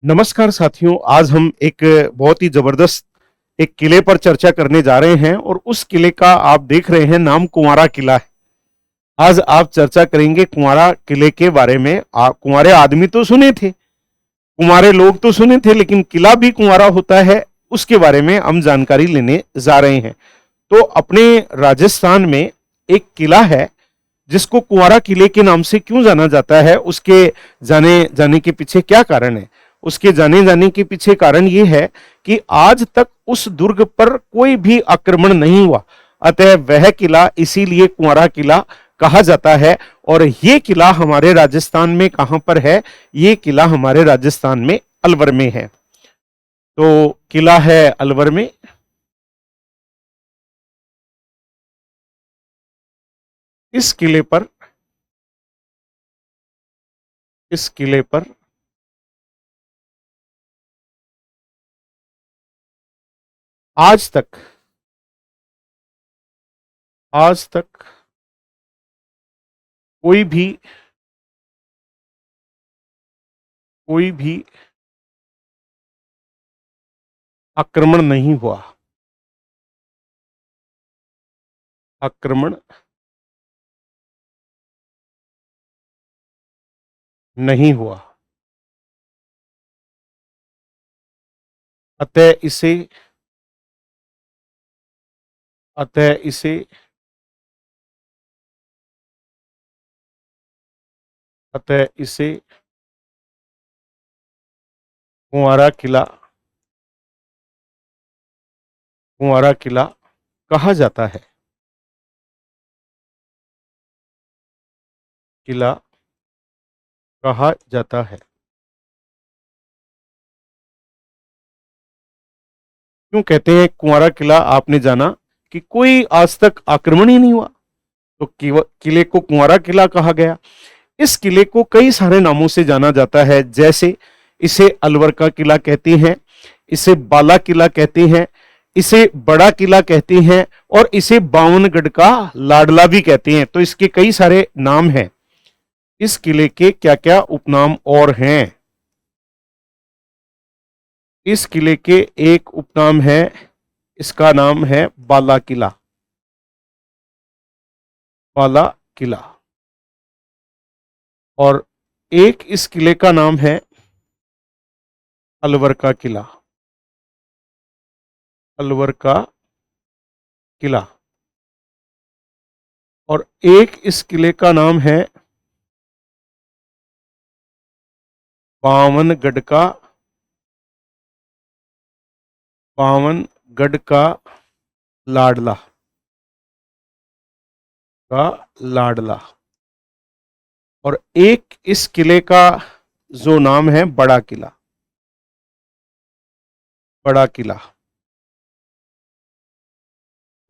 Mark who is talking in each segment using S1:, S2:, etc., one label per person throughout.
S1: नमस्कार साथियों, आज हम एक बहुत ही जबरदस्त एक किले पर चर्चा करने जा रहे हैं और उस किले का आप देख रहे हैं नाम कुंवारा किला है। आज आप चर्चा करेंगे कुंवारा किले के बारे में। कुंवारे आदमी तो सुने थे, कुंवारे लोग तो सुने थे, लेकिन किला भी कुंवारा होता है, उसके बारे में हम जानकारी लेने जा रहे हैं। तो अपने राजस्थान में एक किला है जिसको कुंवारा किले के नाम से क्यों जाना जाता है, उसके जाने जाने के पीछे क्या कारण है। उसके जाने जाने के पीछे कारण ये है कि आज तक उस दुर्ग पर कोई भी आक्रमण नहीं हुआ, अतः वह किला इसीलिए कुंवारा किला कहा जाता है। और ये किला हमारे राजस्थान में कहां पर है? ये किला हमारे राजस्थान में अलवर में है। तो किला है अलवर में। इस किले पर इस किले पर आज तक कोई भी कोई भी आक्रमण नहीं हुआ। आक्रमण नहीं हुआ, अतः इसे अतः इसे अतः इसे कुंवारा किला कहा जाता है। किला कहा जाता है। क्यों कहते हैं कुंवारा किला? आपने जाना कि कोई आज तक आक्रमण ही नहीं हुआ, तो किले को कुंवारा किला कहा गया। इस किले को कई सारे नामों से जाना जाता है, जैसे इसे अलवर का किला कहते हैं, इसे बाला किला कहते हैं, इसे बड़ा किला कहते हैं और इसे बावनगढ़ का लाडला भी कहते हैं। तो इसके कई सारे नाम हैं। इस किले के क्या क्या उपनाम और हैं? इस किले के एक उपनाम है, इसका नाम है बाला किला। बाला किला। और एक इस किले का नाम है अलवर का किला। अलवर का किला। और एक इस किले का नाम है बावनगढ़ का बावनगढ़ का लाडला का लाडला। और एक इस किले का जो नाम है बड़ा किला। बड़ा किला।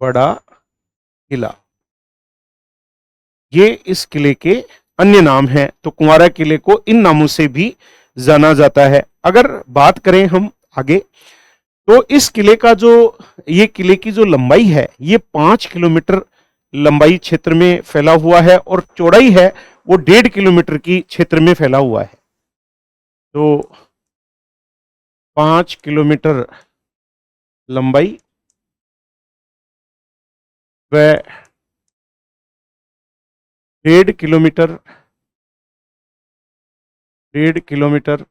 S1: बड़ा किला। ये इस किले के अन्य नाम हैं। तो कुंवारा किले को इन नामों से भी जाना जाता है। अगर बात करें हम आगे, तो इस किले का जो ये किले की जो लंबाई है, ये 5 किलोमीटर लंबाई क्षेत्र में फैला हुआ है और चौड़ाई है वो 1.5 किलोमीटर की क्षेत्र में फैला हुआ है। तो 5 किलोमीटर लंबाई व 1.5 किलोमीटर 1.5 किलोमीटर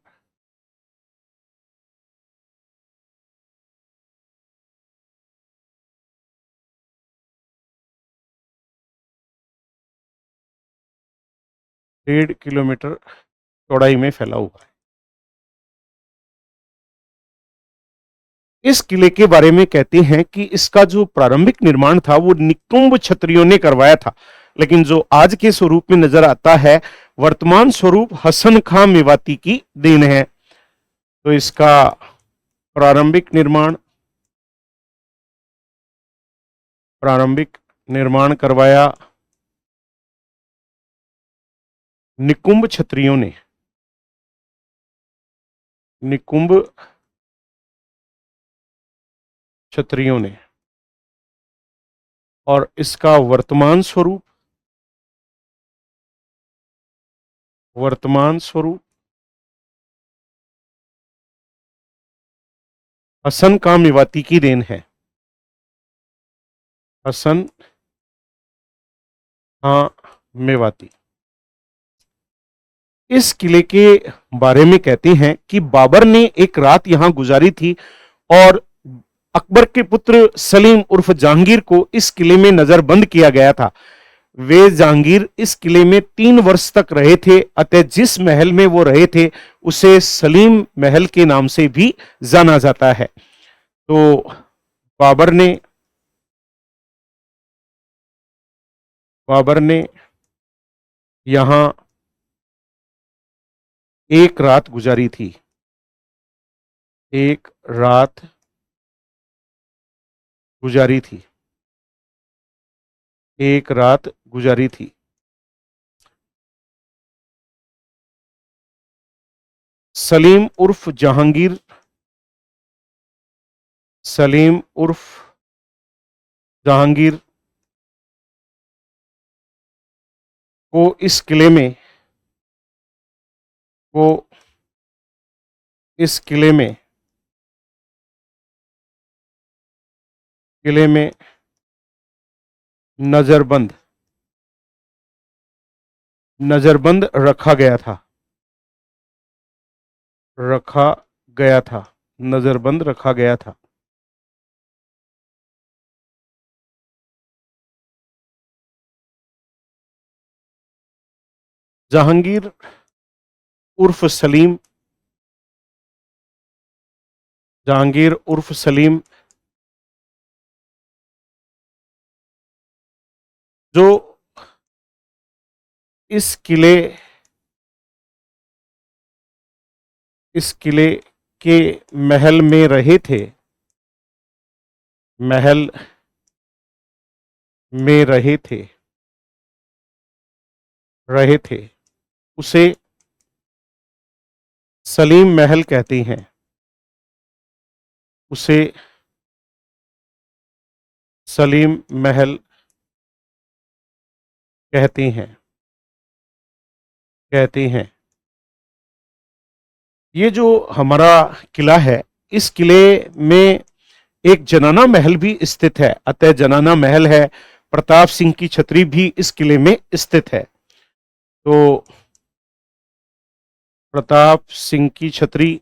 S1: 1.5 किलोमीटर चौड़ाई में फैला हुआ है। इस किले के बारे में कहते हैं कि इसका जो प्रारंभिक निर्माण था वो निकुंभ क्षत्रियों ने करवाया था, लेकिन जो आज के स्वरूप में नजर आता है, वर्तमान स्वरूप हसन खां मेवाती की देन है। तो इसका प्रारंभिक निर्माण प्रारंभिक निर्माण करवाया निकुंभ क्षत्रियों ने। निकुंभ क्षत्रियों ने। और इसका वर्तमान स्वरूप हसन का मेवाती की देन है। हसन हाँ मेवाती। इस किले के बारे में कहते हैं कि बाबर ने एक रात यहां गुजारी थी और अकबर के पुत्र सलीम उर्फ जहांगीर को इस किले में नजरबंद किया गया था। वे जहांगीर इस किले में 3 वर्ष तक रहे थे, अतः जिस महल में वो रहे थे उसे सलीम महल के नाम से भी जाना जाता है। तो बाबर ने यहां एक रात गुजारी थी। एक रात गुजारी थी। एक रात गुजारी थी। सलीम उर्फ जहांगीर, सलीम उर्फ जहांगीर को इस किले में को इस किले में नजरबंद रखा गया था। नजरबंद रखा गया था। जहांगीर उर्फ सलीम, जहांगीर उर्फ सलीम जो इस किले के महल में रहे थे, महल में रहे थे, उसे सलीम महल कहते हैं। उसे सलीम महल कहते हैं। ये जो हमारा किला है, इस किले में एक जनाना महल भी स्थित है, अतः जनाना महल है। प्रताप सिंह की छतरी भी इस किले में स्थित है। तो प्रताप सिंह की छतरी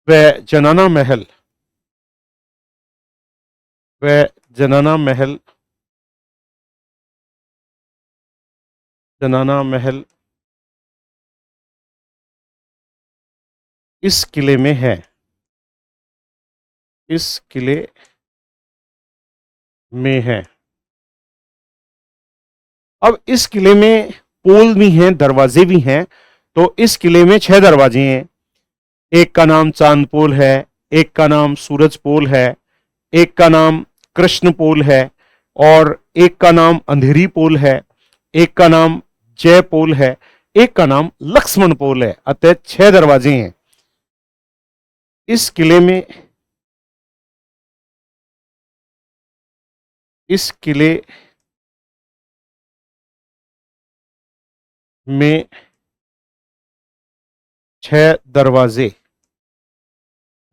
S1: व जनाना महल इस किले में है। इस किले में है। अब इस किले में पोल भी हैं, दरवाजे भी हैं। तो इस किले में 6 दरवाजे हैं। एक का नाम चांद पोल है, एक का नाम सूरज पोल है, एक का नाम कृष्ण पोल है, और एक का नाम अंधेरी पोल है, एक का नाम जय पोल है, एक का नाम लक्ष्मण पोल है। अतः 6 दरवाजे हैं इस किले में। इस किले में 6 दरवाजे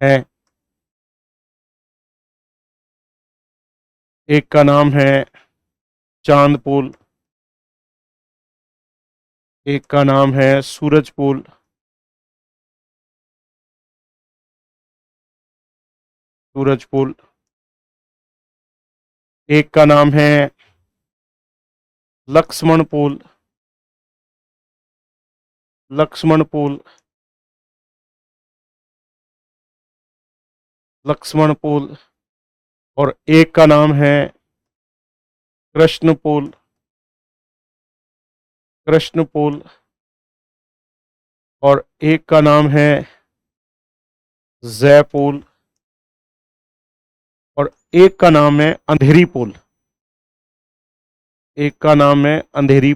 S1: हैं। एक का नाम है चांद पोल, एक का नाम है सूरज पोल, एक का नाम है लक्ष्मण पोल, और एक का नाम है कृष्ण पोल, और एक का नाम है जय पोल, और एक का नाम है अंधेरी पोल। एक का नाम है अंधेरी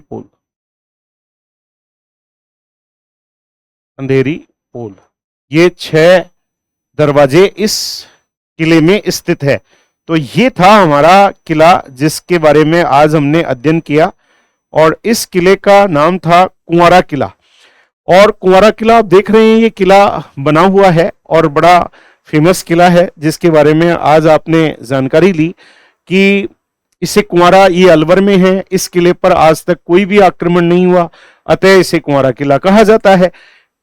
S1: पोल। ये 6 दरवाजे इस किले में स्थित है। तो ये था हमारा किला जिसके बारे में आज हमने अध्ययन किया। और इस किले का नाम था कुंवारा किला। और कुंवारा किला आप देख रहे हैं, ये किला बना हुआ है और बड़ा फेमस किला है, जिसके बारे में आज आपने जानकारी ली कि इसे कुंवारा, ये अलवर में है, इस किले पर आज तक कोई भी आक्रमण नहीं हुआ, अतः इसे कुंवारा किला कहा जाता है।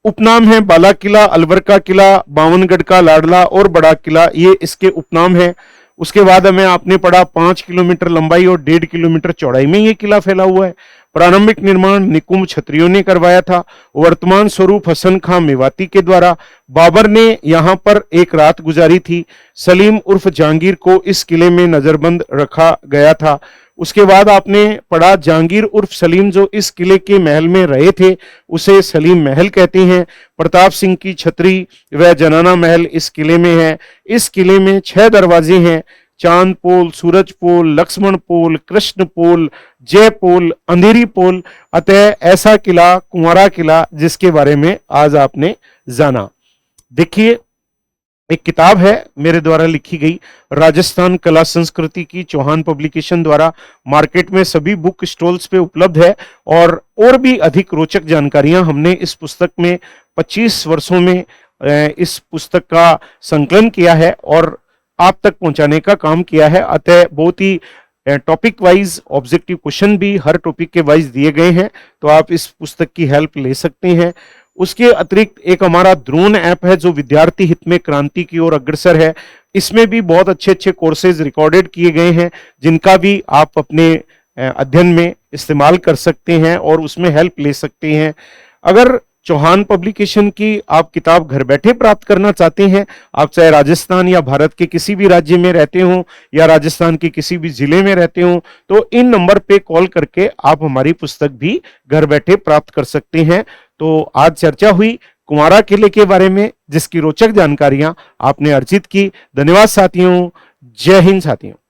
S1: उपनाम है बाला किला, अलवर का किला, बावनगढ़ का लाडला और बड़ा किला, ये इसके उपनाम है। उसके बाद हमें आपने पढ़ा 5 किलोमीटर लंबाई और 1.5 किलोमीटर चौड़ाई में ये किला फैला हुआ है। प्रारंभिक निर्माण निकुंभ क्षत्रियों ने करवाया था। वर्तमान स्वरूप हसन खां मेवाती के द्वारा। बाबर ने यहाँ पर एक रात गुजारी थी। सलीम उर्फ जहांगीर को इस किले में नजरबंद रखा गया था। उसके बाद आपने पढ़ा जहांगीर उर्फ सलीम जो इस किले के महल में रहे थे, उसे सलीम महल कहते हैं। प्रताप सिंह की छतरी व जनाना महल इस किले में है। इस किले में 6 दरवाजे हैं, चांद पोल, सूरज पोल, लक्ष्मण पोल, कृष्ण पोल, जय पोल, अंधेरी पोल। अतः ऐसा किला कुंवारा किला जिसके बारे में आज आपने जाना। देखिए, एक किताब है मेरे द्वारा लिखी गई, राजस्थान कला संस्कृति की, चौहान पब्लिकेशन द्वारा, मार्केट में सभी बुक स्टॉल्स पे उपलब्ध है। और भी अधिक रोचक जानकारियां हमने इस पुस्तक में 25 वर्षों में इस पुस्तक का संकलन किया है और आप तक पहुंचाने का काम किया है। अतः बहुत ही टॉपिक वाइज ऑब्जेक्टिव क्वेश्चन भी हर टॉपिक के वाइज दिए गए हैं, तो आप इस पुस्तक की हेल्प ले सकते हैं। उसके अतिरिक्त एक हमारा ड्रोन ऐप है जो विद्यार्थी हित में क्रांति की ओर अग्रसर है। इसमें भी बहुत अच्छे अच्छे कोर्सेज रिकॉर्डेड किए गए हैं, जिनका भी आप अपने अध्ययन में इस्तेमाल कर सकते हैं और उसमें हेल्प ले सकते हैं। अगर चौहान पब्लिकेशन की आप किताब घर बैठे प्राप्त करना चाहते हैं, आप चाहे राजस्थान या भारत के किसी भी राज्य में रहते हो या राजस्थान के किसी भी जिले में रहते हो, तो इन नंबर पे कॉल करके आप हमारी पुस्तक भी घर बैठे प्राप्त कर सकते हैं। तो आज चर्चा हुई कुंवारा किले के बारे में, जिसकी रोचक जानकारियां आपने अर्जित की। धन्यवाद साथियों, जय हिंद साथियों।